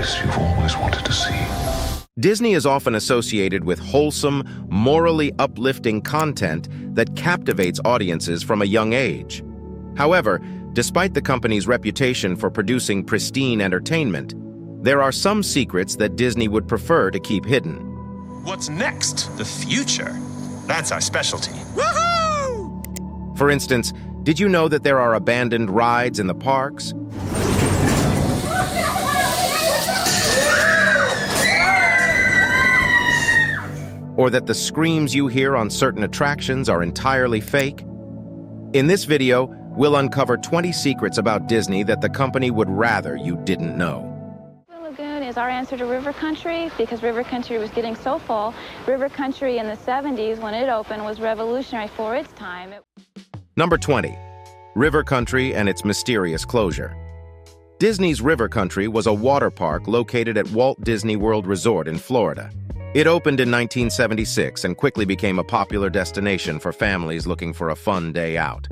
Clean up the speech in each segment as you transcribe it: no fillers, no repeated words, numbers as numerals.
place you've always wanted to see. Disney is often associated with wholesome, morally uplifting content that captivates audiences from a young age. However, despite the company's reputation for producing pristine entertainment, there are some secrets that Disney would prefer to keep hidden. What's next? The future. That's our specialty. Woohoo! For instance, did you know that there are abandoned rides in the parks? Or that the screams you hear on certain attractions are entirely fake? In this video, we'll uncover 20 secrets about Disney that the company would rather you didn't know. Lagoon is our answer to River Country because River Country was getting so full. River Country in the 70s, when it opened, was revolutionary for its time. Number 20. River Country and its mysterious closure. Disney's River Country was a water park located at Walt Disney World Resort in Florida. It opened in 1976 and quickly became a popular destination for families looking for a fun day out.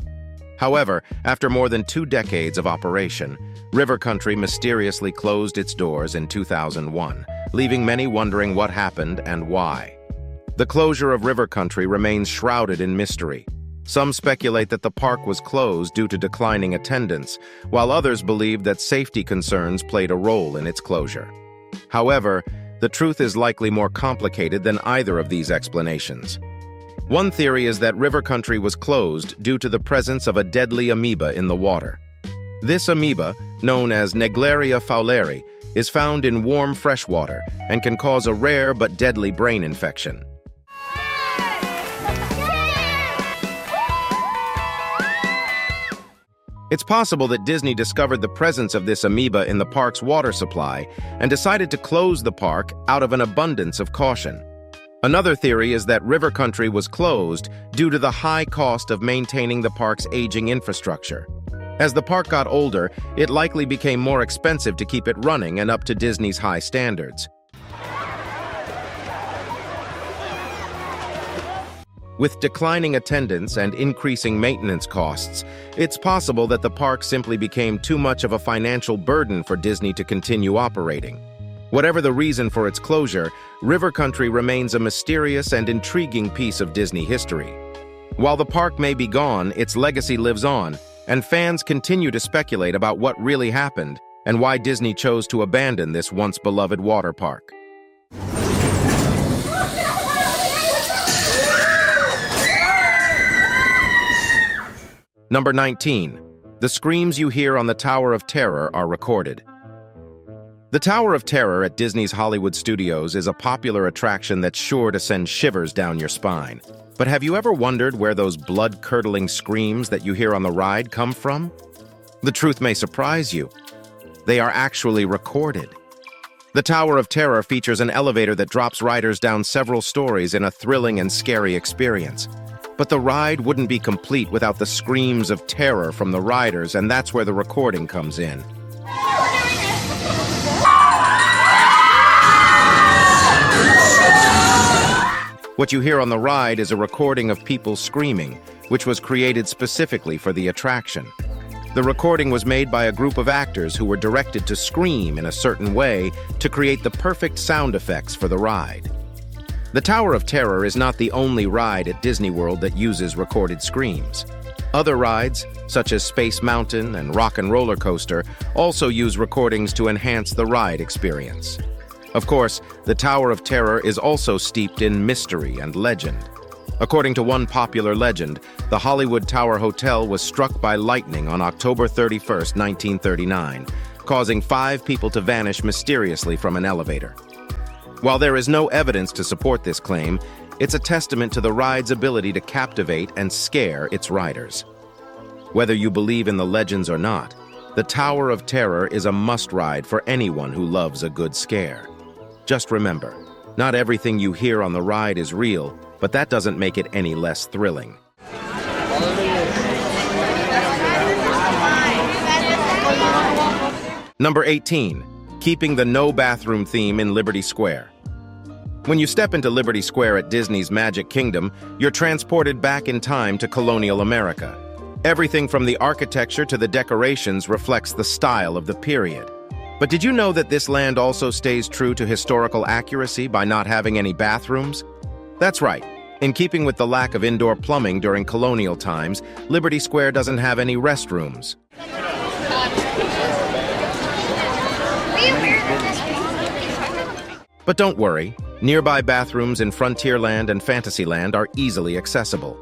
However, after more than 2 decades of operation, River Country mysteriously closed its doors in 2001, leaving many wondering what happened and why. The closure of River Country remains shrouded in mystery. Some speculate that the park was closed due to declining attendance, while others believe that safety concerns played a role in its closure. However, the truth is likely more complicated than either of these explanations. One theory is that River Country was closed due to the presence of a deadly amoeba in the water. This amoeba, known as Naegleria fowleri, is found in warm freshwater and can cause a rare but deadly brain infection. It's possible that Disney discovered the presence of this amoeba in the park's water supply and decided to close the park out of an abundance of caution. Another theory is that River Country was closed due to the high cost of maintaining the park's aging infrastructure. As the park got older, it likely became more expensive to keep it running and up to Disney's high standards. With declining attendance and increasing maintenance costs, it's possible that the park simply became too much of a financial burden for Disney to continue operating. Whatever the reason for its closure, River Country remains a mysterious and intriguing piece of Disney history. While the park may be gone, its legacy lives on, and fans continue to speculate about what really happened and why Disney chose to abandon this once beloved water park. Number 19. The screams you hear on the Tower of Terror are recorded. The Tower of Terror at Disney's Hollywood Studios is a popular attraction that's sure to send shivers down your spine. But have you ever wondered where those blood-curdling screams that you hear on the ride come from? The truth may surprise you. They are actually recorded. The Tower of Terror features an elevator that drops riders down several stories in a thrilling and scary experience. But the ride wouldn't be complete without the screams of terror from the riders, and that's where the recording comes in. What you hear on the ride is a recording of people screaming, which was created specifically for the attraction. The recording was made by a group of actors who were directed to scream in a certain way to create the perfect sound effects for the ride. The Tower of Terror is not the only ride at Disney World that uses recorded screams. Other rides, such as Space Mountain and Rock and Roller Coaster, also use recordings to enhance the ride experience. Of course, the Tower of Terror is also steeped in mystery and legend. According to one popular legend, the Hollywood Tower Hotel was struck by lightning on October 31, 1939, causing 5 people to vanish mysteriously from an elevator. While there is no evidence to support this claim, it's a testament to the ride's ability to captivate and scare its riders. Whether you believe in the legends or not, the Tower of Terror is a must-ride for anyone who loves a good scare. Just remember, not everything you hear on the ride is real, but that doesn't make it any less thrilling. Number 18. Keeping the no bathroom theme in Liberty Square. When you step into Liberty Square at Disney's Magic Kingdom, you're transported back in time to colonial America. Everything from the architecture to the decorations reflects the style of the period. But did you know that this land also stays true to historical accuracy by not having any bathrooms? That's right. In keeping with the lack of indoor plumbing during colonial times, Liberty Square doesn't have any restrooms. But don't worry, nearby bathrooms in Frontierland and Fantasyland are easily accessible.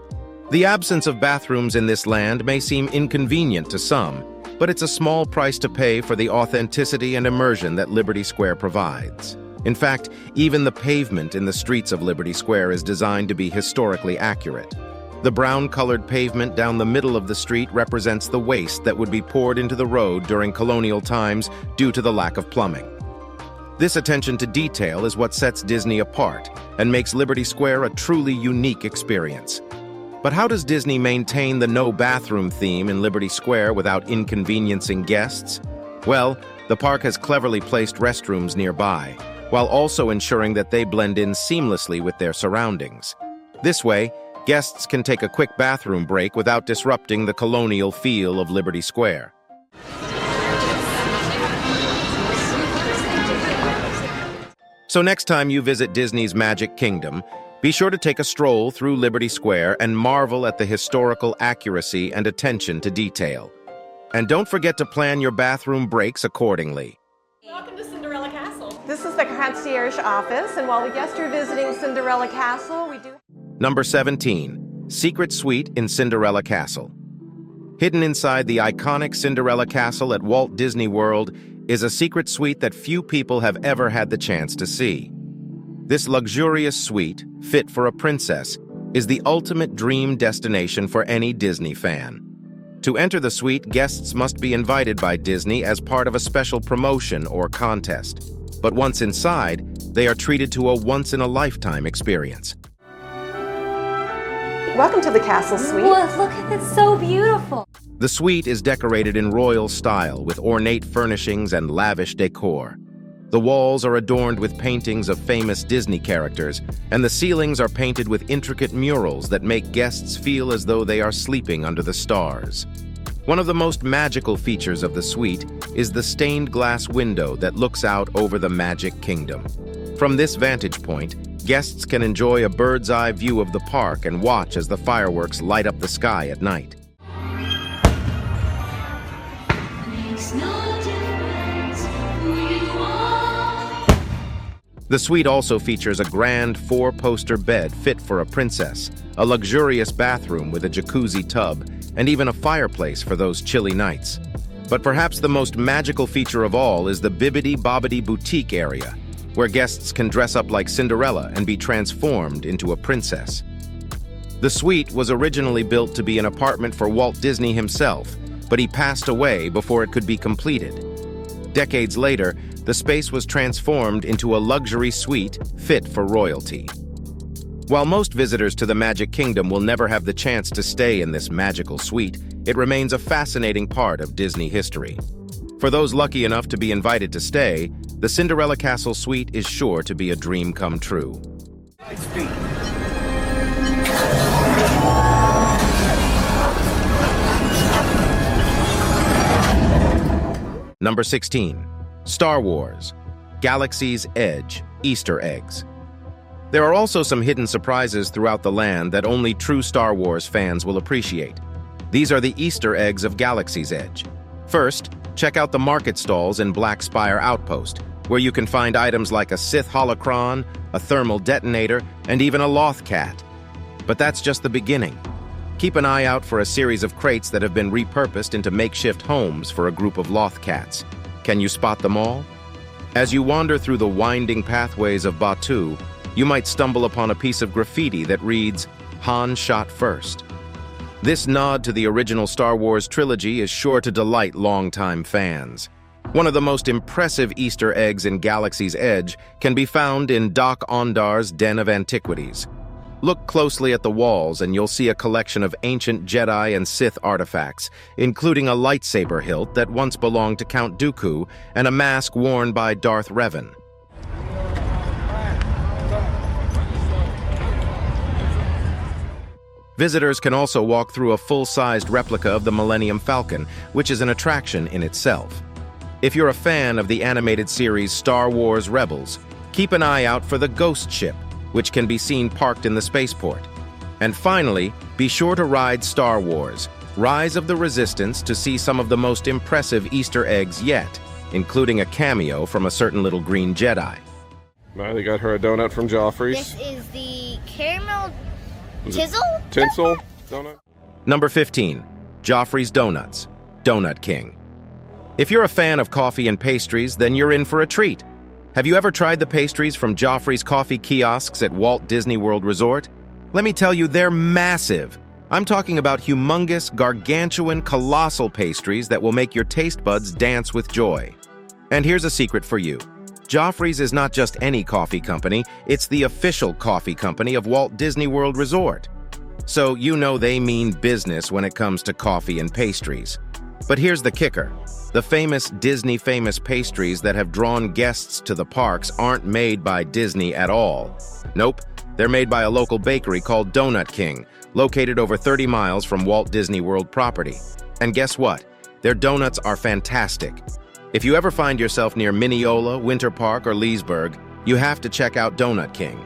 The absence of bathrooms in this land may seem inconvenient to some, but it's a small price to pay for the authenticity and immersion that Liberty Square provides. In fact, even the pavement in the streets of Liberty Square is designed to be historically accurate. The brown-colored pavement down the middle of the street represents the waste that would be poured into the road during colonial times due to the lack of plumbing. This attention to detail is what sets Disney apart and makes Liberty Square a truly unique experience. But how does Disney maintain the no bathroom theme in Liberty Square without inconveniencing guests? Well, the park has cleverly placed restrooms nearby, while also ensuring that they blend in seamlessly with their surroundings. This way, guests can take a quick bathroom break without disrupting the colonial feel of Liberty Square. So next time you visit Disney's Magic Kingdom, be sure to take a stroll through Liberty Square and marvel at the historical accuracy and attention to detail. And don't forget to plan your bathroom breaks accordingly. Welcome to Cinderella Castle. This is the concierge office, and while the guests are visiting Cinderella Castle, we do... Number 17, Secret Suite in Cinderella Castle. Hidden inside the iconic Cinderella Castle at Walt Disney World is a secret suite that few people have ever had the chance to see. This luxurious suite, fit for a princess, is the ultimate dream destination for any Disney fan. To enter the suite, guests must be invited by Disney as part of a special promotion or contest. But once inside, they are treated to a once-in-a-lifetime experience. Welcome to the Castle Suite. Whoa, look at this, so beautiful. The suite is decorated in royal style with ornate furnishings and lavish decor. The walls are adorned with paintings of famous Disney characters, and the ceilings are painted with intricate murals that make guests feel as though they are sleeping under the stars. One of the most magical features of the suite is the stained glass window that looks out over the Magic Kingdom. From this vantage point, guests can enjoy a bird's-eye view of the park and watch as the fireworks light up the sky at night. The suite also features a grand 4-poster bed fit for a princess, a luxurious bathroom with a jacuzzi tub, and even a fireplace for those chilly nights. But perhaps the most magical feature of all is the Bibbidi Bobbidi Boutique area, where guests can dress up like Cinderella and be transformed into a princess. The suite was originally built to be an apartment for Walt Disney himself, but he passed away before it could be completed. Decades later, the space was transformed into a luxury suite fit for royalty. While most visitors to the Magic Kingdom will never have the chance to stay in this magical suite, it remains a fascinating part of Disney history. For those lucky enough to be invited to stay, the Cinderella Castle Suite is sure to be a dream come true. Number 16. Star Wars, Galaxy's Edge, Easter eggs. There are also some hidden surprises throughout the land that only true Star Wars fans will appreciate. These are the Easter eggs of Galaxy's Edge. First, check out the market stalls in Black Spire Outpost, where you can find items like a Sith holocron, a thermal detonator, and even a Loth cat. But that's just the beginning. Keep an eye out for a series of crates that have been repurposed into makeshift homes for a group of Loth cats. Can you spot them all? As you wander through the winding pathways of Batuu, you might stumble upon a piece of graffiti that reads, "Han shot first." This nod to the original Star Wars trilogy is sure to delight longtime fans. One of the most impressive Easter eggs in Galaxy's Edge can be found in Doc Ondar's Den of Antiquities. Look closely at the walls and you'll see a collection of ancient Jedi and Sith artifacts, including a lightsaber hilt that once belonged to Count Dooku and a mask worn by Darth Revan. Visitors can also walk through a full-sized replica of the Millennium Falcon, which is an attraction in itself. If you're a fan of the animated series Star Wars Rebels, keep an eye out for the Ghost Ship, which can be seen parked in the spaceport. And finally, be sure to ride Star Wars: Rise of the Resistance to see some of the most impressive Easter eggs yet, including a cameo from a certain little green Jedi. Miley got her a donut from Joffreys. This is the caramel Tinsel donut. Number 15, Joffreys Donuts, Donut King. If you're a fan of coffee and pastries, then you're in for a treat. Have you ever tried the pastries from Joffrey's coffee kiosks at Walt Disney World Resort? Let me tell you, they're massive. I'm talking about humongous, gargantuan, colossal pastries that will make your taste buds dance with joy. And here's a secret for you. Joffrey's is not just any coffee company, it's the official coffee company of Walt Disney World Resort. So you know they mean business when it comes to coffee and pastries. But here's the kicker. The famous Disney-famous pastries that have drawn guests to the parks aren't made by Disney at all. Nope, they're made by a local bakery called Donut King, located over 30 miles from Walt Disney World property. And guess what? Their donuts are fantastic. If you ever find yourself near Mineola, Winter Park, or Leesburg, you have to check out Donut King.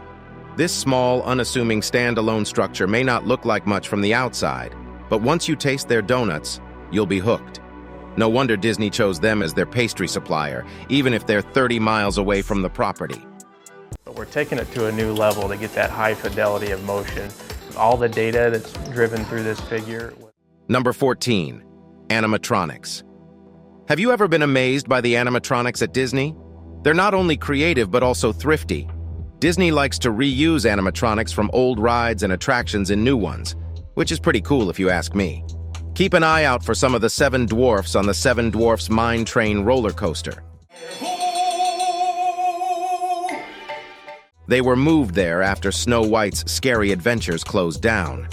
This small, unassuming standalone structure may not look like much from the outside, but once you taste their donuts, you'll be hooked. No wonder Disney chose them as their pastry supplier, even if they're 30 miles away from the property. But we're taking it to a new level to get that high fidelity of motion. All the data that's driven through this figure. Number 14, Animatronics. Have you ever been amazed by the animatronics at Disney? They're not only creative, but also thrifty. Disney likes to reuse animatronics from old rides and attractions in new ones, which is pretty cool if you ask me. Keep an eye out for some of the Seven Dwarfs on the Seven Dwarfs Mine Train roller coaster. They were moved there after Snow White's Scary Adventures closed down.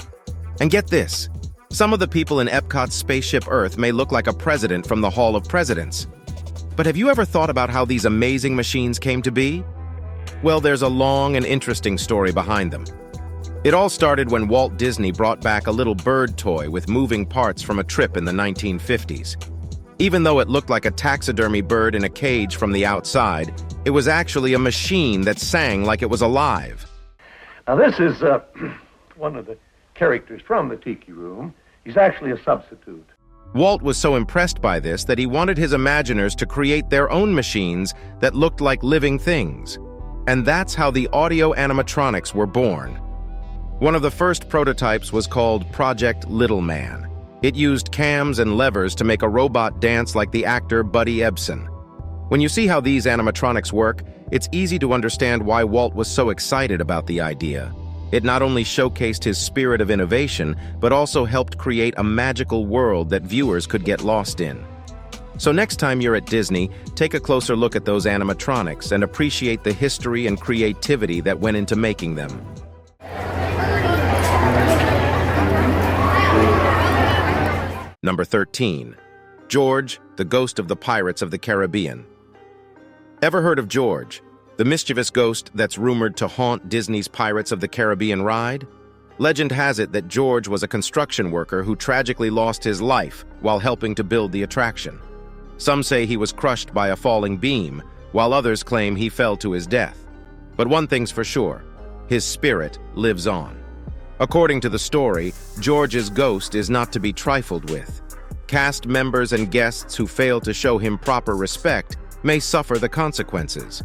And get this, some of the people in Epcot's Spaceship Earth may look like a president from the Hall of Presidents. But have you ever thought about how these amazing machines came to be? Well, there's a long and interesting story behind them. It all started when Walt Disney brought back a little bird toy with moving parts from a trip in the 1950s. Even though it looked like a taxidermy bird in a cage from the outside, it was actually a machine that sang like it was alive. Now this is one of the characters from the Tiki Room. He's actually a substitute. Walt was so impressed by this that he wanted his Imaginers to create their own machines that looked like living things. And that's how the audio animatronics were born. One of the first prototypes was called Project Little Man. It used cams and levers to make a robot dance like the actor Buddy Ebsen. When you see how these animatronics work, it's easy to understand why Walt was so excited about the idea. It not only showcased his spirit of innovation, but also helped create a magical world that viewers could get lost in. So next time you're at Disney, take a closer look at those animatronics and appreciate the history and creativity that went into making them. Number 13, George, the Ghost of the Pirates of the Caribbean. Ever heard of George, the mischievous ghost that's rumored to haunt Disney's Pirates of the Caribbean ride? Legend has it that George was a construction worker who tragically lost his life while helping to build the attraction. Some say he was crushed by a falling beam, while others claim he fell to his death. But one thing's for sure, his spirit lives on. According to the story, George's ghost is not to be trifled with. Cast members and guests who fail to show him proper respect may suffer the consequences.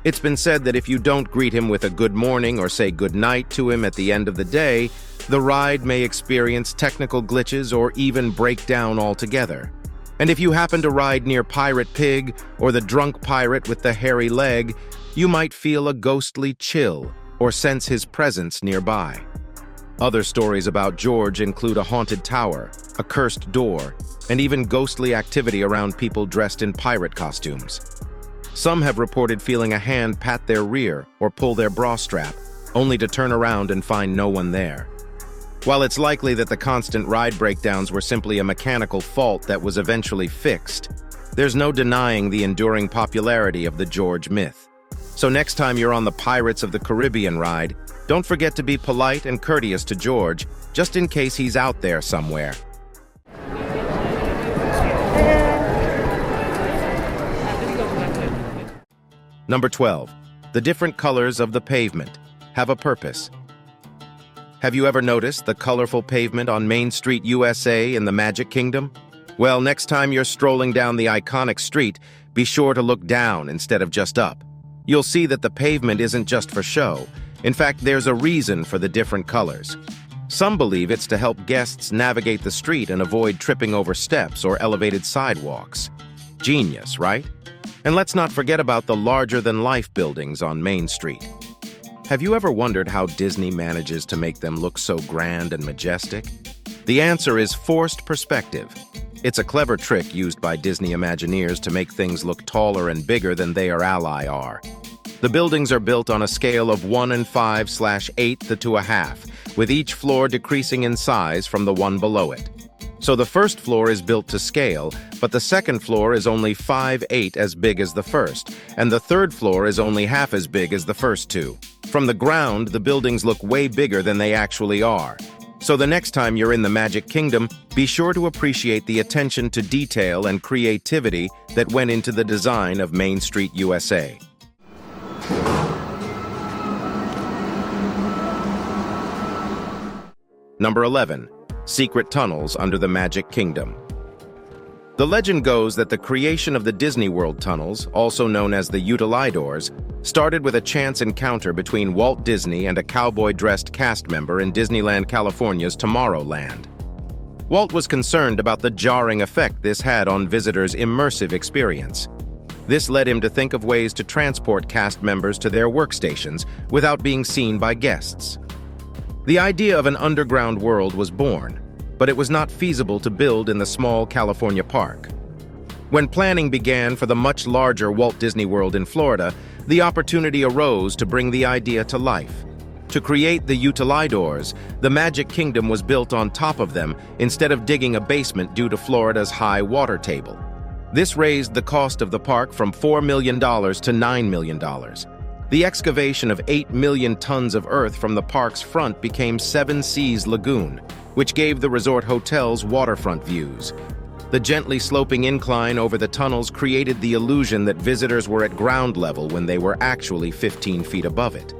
It's been said that if you don't greet him with a good morning or say good night to him at the end of the day, the ride may experience technical glitches or even break down altogether. And if you happen to ride near Pirate Pig or the drunk pirate with the hairy leg, you might feel a ghostly chill or sense his presence nearby. Other stories about George include a haunted tower, a cursed door, and even ghostly activity around people dressed in pirate costumes. Some have reported feeling a hand pat their rear or pull their bra strap, only to turn around and find no one there. While it's likely that the constant ride breakdowns were simply a mechanical fault that was eventually fixed, there's no denying the enduring popularity of the George myth. So next time you're on the Pirates of the Caribbean ride, don't forget to be polite and courteous to George, just in case he's out there somewhere. Number 12. The different colors of the pavement have a purpose. Have you ever noticed the colorful pavement on Main Street, USA in the Magic Kingdom? Well, next time you're strolling down the iconic street, be sure to look down instead of just up. You'll see that the pavement isn't just for show. In fact, there's a reason for the different colors. Some believe it's to help guests navigate the street and avoid tripping over steps or elevated sidewalks. Genius, right? And let's not forget about the larger-than-life buildings on Main Street. Have you ever wondered how Disney manages to make them look so grand and majestic? The answer is forced perspective. It's a clever trick used by Disney Imagineers to make things look taller and bigger than they or ally are. The buildings are built on a scale of 1/5/8 to a half, with each floor decreasing in size from the one below it. So the first floor is built to scale, but the second floor is only 5/8 as big as the first, and the third floor is only half as big as the first two. From the ground, the buildings look way bigger than they actually are. So the next time you're in the Magic Kingdom, be sure to appreciate the attention to detail and creativity that went into the design of Main Street, USA. Number 11. Secret tunnels under the Magic Kingdom. The legend goes that the creation of the Disney World tunnels, also known as the utilidors, started with a chance encounter between Walt Disney and a cowboy-dressed cast member in Disneyland, California's Tomorrowland. Walt was concerned about the jarring effect this had on visitors' immersive experience. This led him to think of ways to transport cast members to their workstations without being seen by guests. The idea of an underground world was born, but it was not feasible to build in the small California park. When planning began for the much larger Walt Disney World in Florida, the opportunity arose to bring the idea to life. To create the utilidors, the Magic Kingdom was built on top of them instead of digging a basement due to Florida's high water table. This raised the cost of the park from $4 million to $9 million. The excavation of 8 million tons of earth from the park's front became Seven Seas Lagoon, which gave the resort hotels waterfront views. The gently sloping incline over the tunnels created the illusion that visitors were at ground level when they were actually 15 feet above it.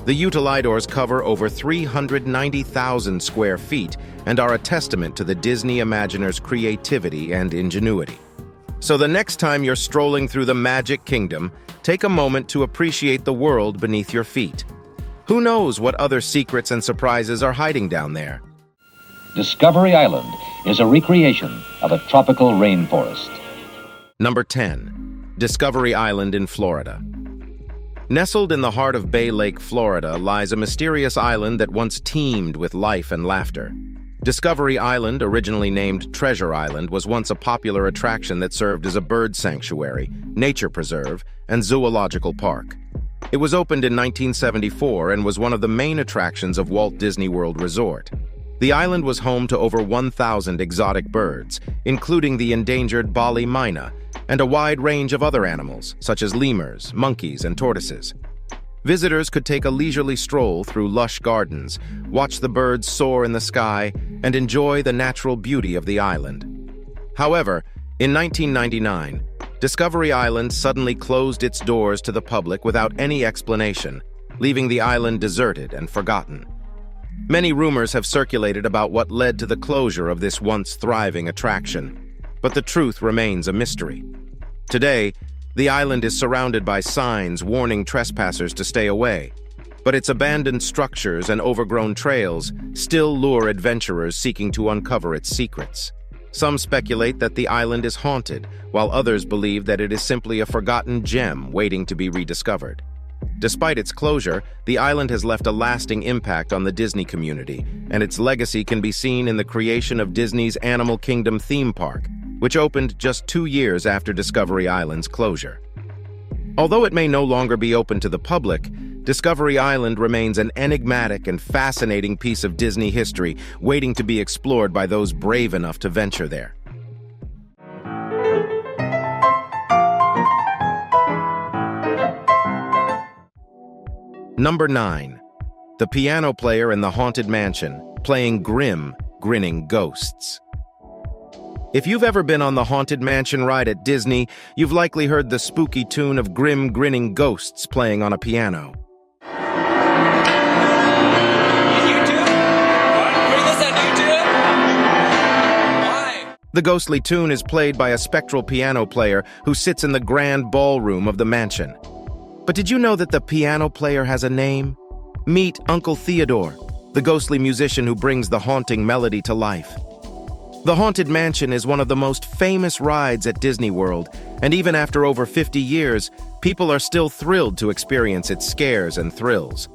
The utilidors cover over 390,000 square feet and are a testament to the Disney Imagineers' creativity and ingenuity. So the next time you're strolling through the Magic Kingdom, take a moment to appreciate the world beneath your feet. Who knows what other secrets and surprises are hiding down there? Discovery Island is a recreation of a tropical rainforest. Number 10. Discovery Island in Florida. Nestled in the heart of Bay Lake, Florida, lies a mysterious island that once teemed with life and laughter. Discovery Island, originally named Treasure Island, was once a popular attraction that served as a bird sanctuary, nature preserve, and zoological park. It was opened in 1974 and was one of the main attractions of Walt Disney World Resort. The island was home to over 1,000 exotic birds, including the endangered Bali myna, and a wide range of other animals, such as lemurs, monkeys, and tortoises. Visitors could take a leisurely stroll through lush gardens, watch the birds soar in the sky, and enjoy the natural beauty of the island. However, in 1999, Discovery Island suddenly closed its doors to the public without any explanation, leaving the island deserted and forgotten. Many rumors have circulated about what led to the closure of this once thriving attraction, but the truth remains a mystery. Today, the island is surrounded by signs warning trespassers to stay away, but its abandoned structures and overgrown trails still lure adventurers seeking to uncover its secrets. Some speculate that the island is haunted, while others believe that it is simply a forgotten gem waiting to be rediscovered. Despite its closure, the island has left a lasting impact on the Disney community, and its legacy can be seen in the creation of Disney's Animal Kingdom theme park, which opened just 2 years after Discovery Island's closure. Although it may no longer be open to the public, Discovery Island remains an enigmatic and fascinating piece of Disney history waiting to be explored by those brave enough to venture there. Number 9. The piano player in the Haunted Mansion, playing grim, grinning ghosts. If you've ever been on the Haunted Mansion ride at Disney, you've likely heard the spooky tune of grim, grinning ghosts playing on a piano. The ghostly tune is played by a spectral piano player who sits in the grand ballroom of the mansion. But did you know that the piano player has a name? Meet Uncle Theodore, the ghostly musician who brings the haunting melody to life. The Haunted Mansion is one of the most famous rides at Disney World, and even after over 50 years, people are still thrilled to experience its scares and thrills.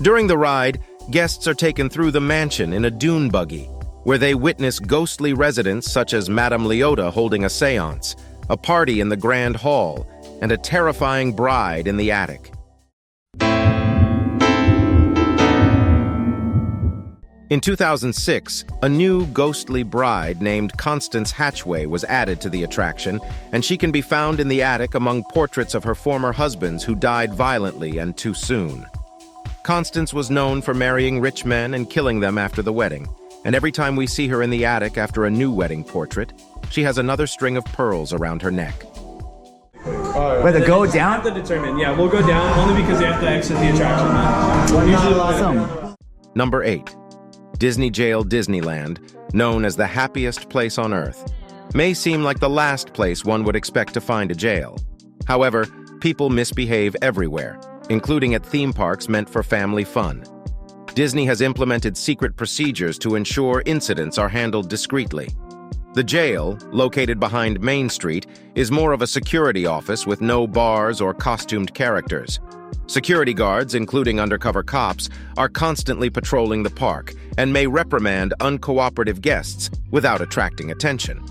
During the ride, guests are taken through the mansion in a dune buggy, where they witness ghostly residents such as Madame Leota holding a seance, a party in the Grand Hall, and a terrifying bride in the attic. In 2006, a new ghostly bride named Constance Hatchway was added to the attraction, and she can be found in the attic among portraits of her former husbands who died violently and too soon. Constance was known for marrying rich men and killing them after the wedding, and every time we see her in the attic after a new wedding portrait, she has another string of pearls around her neck. Whether go down? Have to determine. Yeah, we'll go down only because they have to exit the attraction. Usually Awesome. Number 8. Disney Jail Disneyland, known as the happiest place on Earth, may seem like the last place one would expect to find a jail. However, people misbehave everywhere, including at theme parks meant for family fun. Disney has implemented secret procedures to ensure incidents are handled discreetly. The jail, located behind Main Street, is more of a security office with no bars or costumed characters. Security guards, including undercover cops, are constantly patrolling the park and may reprimand uncooperative guests without attracting attention.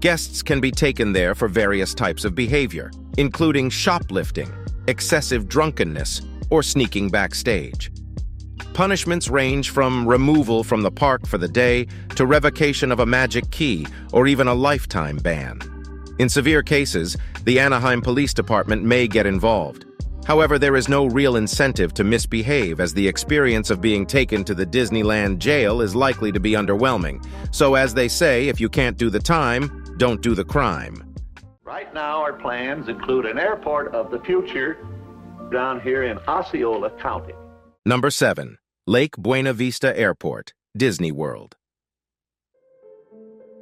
Guests can be taken there for various types of behavior, including shoplifting, excessive drunkenness, or sneaking backstage. Punishments range from removal from the park for the day to revocation of a magic key or even a lifetime ban. In severe cases, the Anaheim Police Department may get involved. However, there is no real incentive to misbehave, as the experience of being taken to the Disneyland jail is likely to be underwhelming. So as they say, if you can't do the time, don't do the crime. Right now, our plans include an airport of the future down here in Osceola County. Number 7. Lake Buena Vista Airport, Disney World.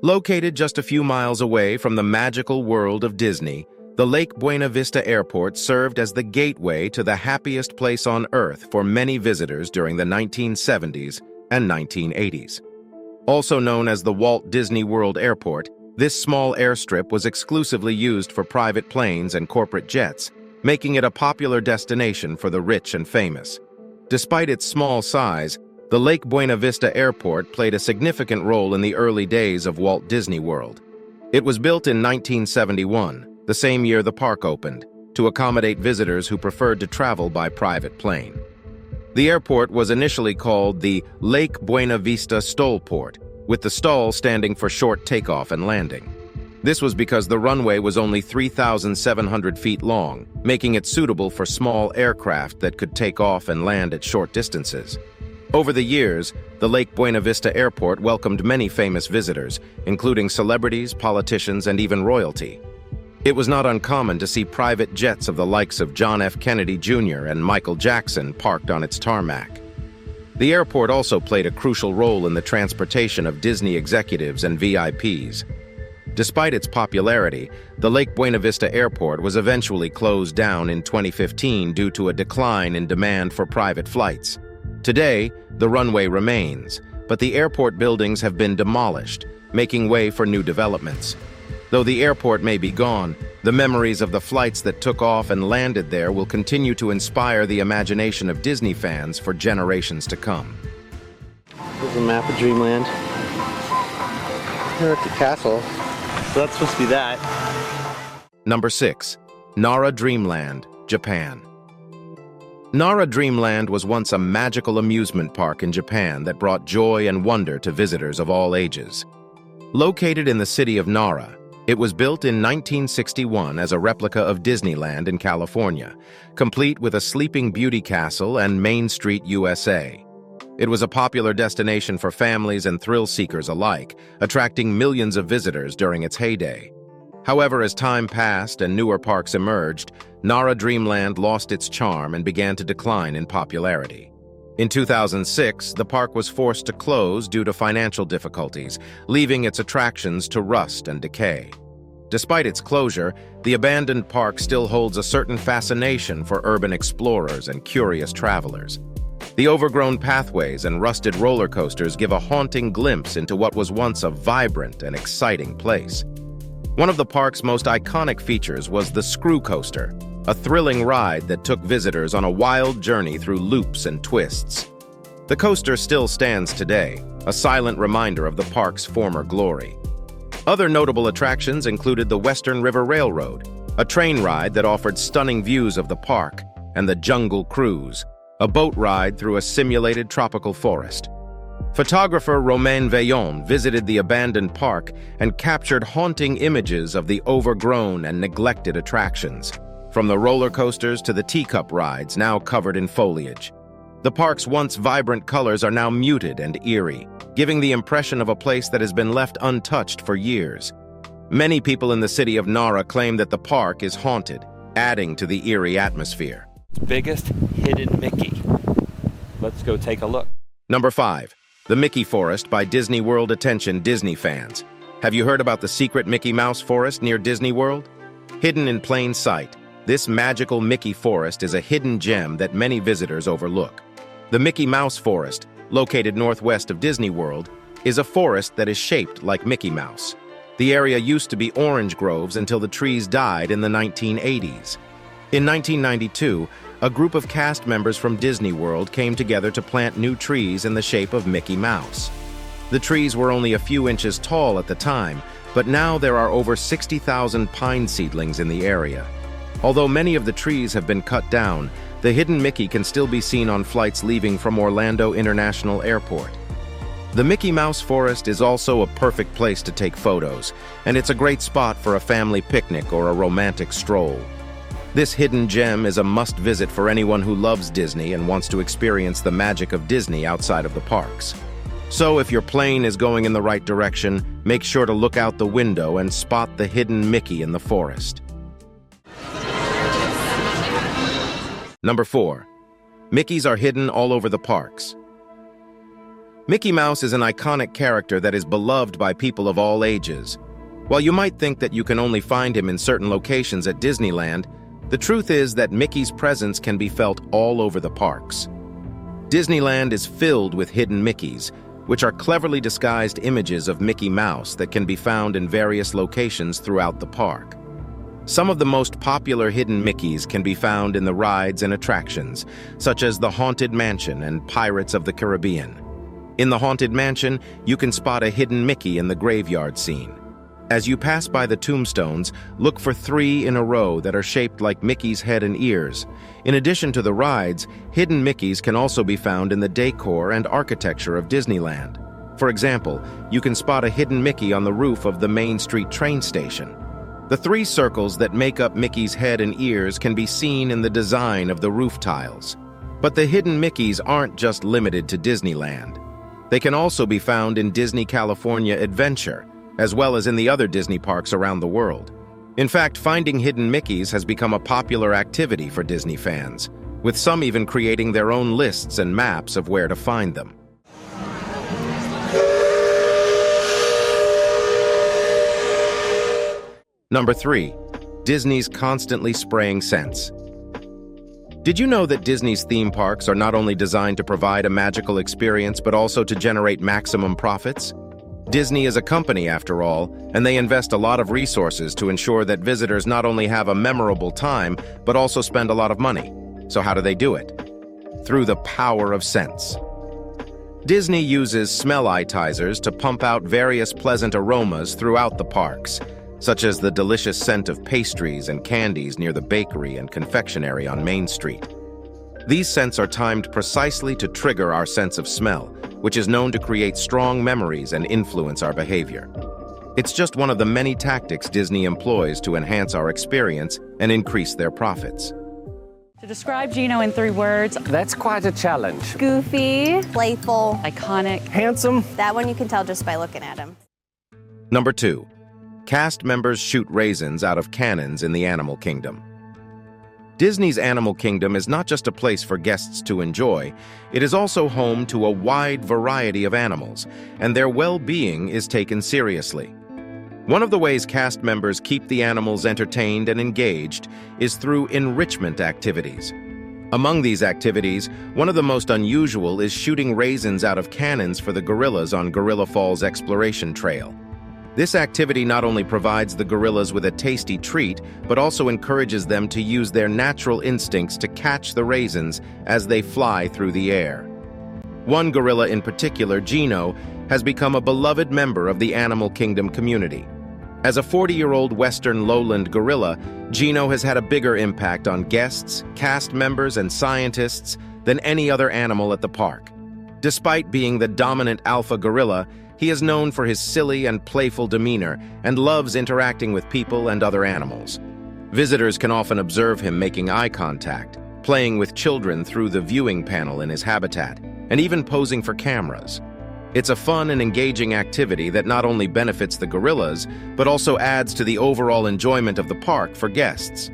Located just a few miles away from the magical world of Disney, the Lake Buena Vista Airport served as the gateway to the happiest place on Earth for many visitors during the 1970s and 1980s. Also known as the Walt Disney World Airport, this small airstrip was exclusively used for private planes and corporate jets, making it a popular destination for the rich and famous. Despite its small size, the Lake Buena Vista Airport played a significant role in the early days of Walt Disney World. It was built in 1971, the same year the park opened, to accommodate visitors who preferred to travel by private plane. The airport was initially called the Lake Buena Vista Stolport, with the stall standing for short takeoff and landing. This was because the runway was only 3,700 feet long, making it suitable for small aircraft that could take off and land at short distances. Over the years, the Lake Buena Vista Airport welcomed many famous visitors, including celebrities, politicians, and even royalty. It was not uncommon to see private jets of the likes of John F. Kennedy Jr. and Michael Jackson parked on its tarmac. The airport also played a crucial role in the transportation of Disney executives and VIPs. Despite its popularity, the Lake Buena Vista Airport was eventually closed down in 2015 due to a decline in demand for private flights. Today, the runway remains, but the airport buildings have been demolished, making way for new developments. Though the airport may be gone, the memories of the flights that took off and landed there will continue to inspire the imagination of Disney fans for generations to come. Here's a map of Dreamland. Here at the castle. So that's supposed to be that. Number 6. Nara Dreamland, Japan. Nara Dreamland was once a magical amusement park in Japan that brought joy and wonder to visitors of all ages. Located in the city of Nara, it was built in 1961 as a replica of Disneyland in California, complete with a Sleeping Beauty castle and Main Street USA. It was a popular destination for families and thrill seekers alike, attracting millions of visitors during its heyday. However, as time passed and newer parks emerged, Nara Dreamland lost its charm and began to decline in popularity. In 2006, the park was forced to close due to financial difficulties, leaving its attractions to rust and decay. Despite its closure, the abandoned park still holds a certain fascination for urban explorers and curious travelers. The overgrown pathways and rusted roller coasters give a haunting glimpse into what was once a vibrant and exciting place. One of the park's most iconic features was the Screw Coaster, a thrilling ride that took visitors on a wild journey through loops and twists. The coaster still stands today, a silent reminder of the park's former glory. Other notable attractions included the Western River Railroad, a train ride that offered stunning views of the park, and the Jungle Cruise, a boat ride through a simulated tropical forest. Photographer Romain Veillon visited the abandoned park and captured haunting images of the overgrown and neglected attractions, from the roller coasters to the teacup rides now covered in foliage. The park's once vibrant colors are now muted and eerie, giving the impression of a place that has been left untouched for years. Many people in the city of Nara claim that the park is haunted, adding to the eerie atmosphere. Biggest hidden Mickey. Let's go take a look. Number 5. The Mickey Forest by Disney World. Attention, Disney fans. Have you heard about the secret Mickey Mouse Forest near Disney World? Hidden in plain sight, this magical Mickey Forest is a hidden gem that many visitors overlook. The Mickey Mouse Forest, located northwest of Disney World, is a forest that is shaped like Mickey Mouse. The area used to be orange groves until the trees died in the 1980s. In 1992, a group of cast members from Disney World came together to plant new trees in the shape of Mickey Mouse. The trees were only a few inches tall at the time, but now there are over 60,000 pine seedlings in the area. Although many of the trees have been cut down, the hidden Mickey can still be seen on flights leaving from Orlando International Airport. The Mickey Mouse Forest is also a perfect place to take photos, and it's a great spot for a family picnic or a romantic stroll. This hidden gem is a must-visit for anyone who loves Disney and wants to experience the magic of Disney outside of the parks. So if your plane is going in the right direction, make sure to look out the window and spot the hidden Mickey in the forest. Number 4. Mickeys are hidden all over the parks. Mickey Mouse is an iconic character that is beloved by people of all ages. While you might think that you can only find him in certain locations at Disneyland, the truth is that Mickey's presence can be felt all over the parks. Disneyland is filled with hidden Mickeys, which are cleverly disguised images of Mickey Mouse that can be found in various locations throughout the park. Some of the most popular hidden Mickeys can be found in the rides and attractions, such as the Haunted Mansion and Pirates of the Caribbean. In the Haunted Mansion, you can spot a hidden Mickey in the graveyard scene. As you pass by the tombstones, look for 3 in a row that are shaped like Mickey's head and ears. In addition to the rides, hidden Mickeys can also be found in the decor and architecture of Disneyland. For example, you can spot a hidden Mickey on the roof of the Main Street train station. The 3 circles that make up Mickey's head and ears can be seen in the design of the roof tiles. But the hidden Mickeys aren't just limited to Disneyland. They can also be found in Disney California Adventure, as well as in the other Disney parks around the world. In fact, finding hidden Mickeys has become a popular activity for Disney fans, with some even creating their own lists and maps of where to find them. Number 3. Disney's constantly spraying scents. Did you know that Disney's theme parks are not only designed to provide a magical experience, but also to generate maximum profits? Disney is a company, after all, and they invest a lot of resources to ensure that visitors not only have a memorable time, but also spend a lot of money. So how do they do it? Through the power of scents. Disney uses smell-itizers to pump out various pleasant aromas throughout the parks, such as the delicious scent of pastries and candies near the bakery and confectionery on Main Street. These scents are timed precisely to trigger our sense of smell, which is known to create strong memories and influence our behavior. It's just one of the many tactics Disney employs to enhance our experience and increase their profits. To describe Gino in 3 words, that's quite a challenge. Goofy, playful, iconic, handsome. That one you can tell just by looking at him. Number 2. Cast members shoot raisins out of cannons in the animal kingdom. Disney's Animal Kingdom is not just a place for guests to enjoy, it is also home to a wide variety of animals, and their well-being is taken seriously. One of the ways cast members keep the animals entertained and engaged is through enrichment activities. Among these activities, one of the most unusual is shooting raisins out of cannons for the gorillas on Gorilla Falls Exploration Trail. This activity not only provides the gorillas with a tasty treat, but also encourages them to use their natural instincts to catch the raisins as they fly through the air. One gorilla in particular, Gino, has become a beloved member of the Animal Kingdom community. As a 40-year-old Western lowland gorilla, Gino has had a bigger impact on guests, cast members, and scientists than any other animal at the park. Despite being the dominant alpha gorilla, he is known for his silly and playful demeanor and loves interacting with people and other animals. Visitors can often observe him making eye contact, playing with children through the viewing panel in his habitat, and even posing for cameras. It's a fun and engaging activity that not only benefits the gorillas, but also adds to the overall enjoyment of the park for guests.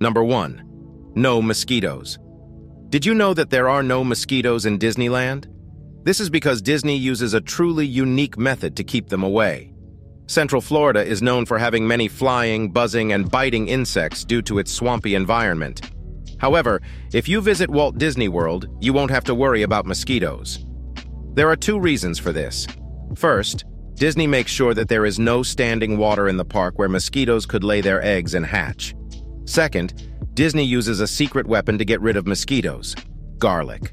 Number 1. No mosquitoes. Did you know that there are no mosquitoes in Disneyland? This is because Disney uses a truly unique method to keep them away. Central Florida is known for having many flying, buzzing, and biting insects due to its swampy environment. However, if you visit Walt Disney World, you won't have to worry about mosquitoes. There are 2 reasons for this. First, Disney makes sure that there is no standing water in the park where mosquitoes could lay their eggs and hatch. Second, Disney uses a secret weapon to get rid of mosquitoes: garlic.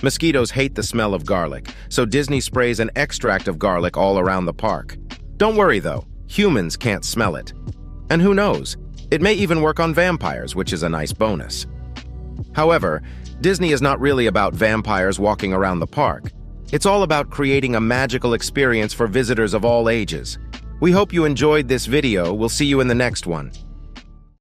Mosquitoes hate the smell of garlic, so Disney sprays an extract of garlic all around the park. Don't worry though, humans can't smell it. And who knows, it may even work on vampires, which is a nice bonus. However, Disney is not really about vampires walking around the park. It's all about creating a magical experience for visitors of all ages. We hope you enjoyed this video. We'll see you in the next one.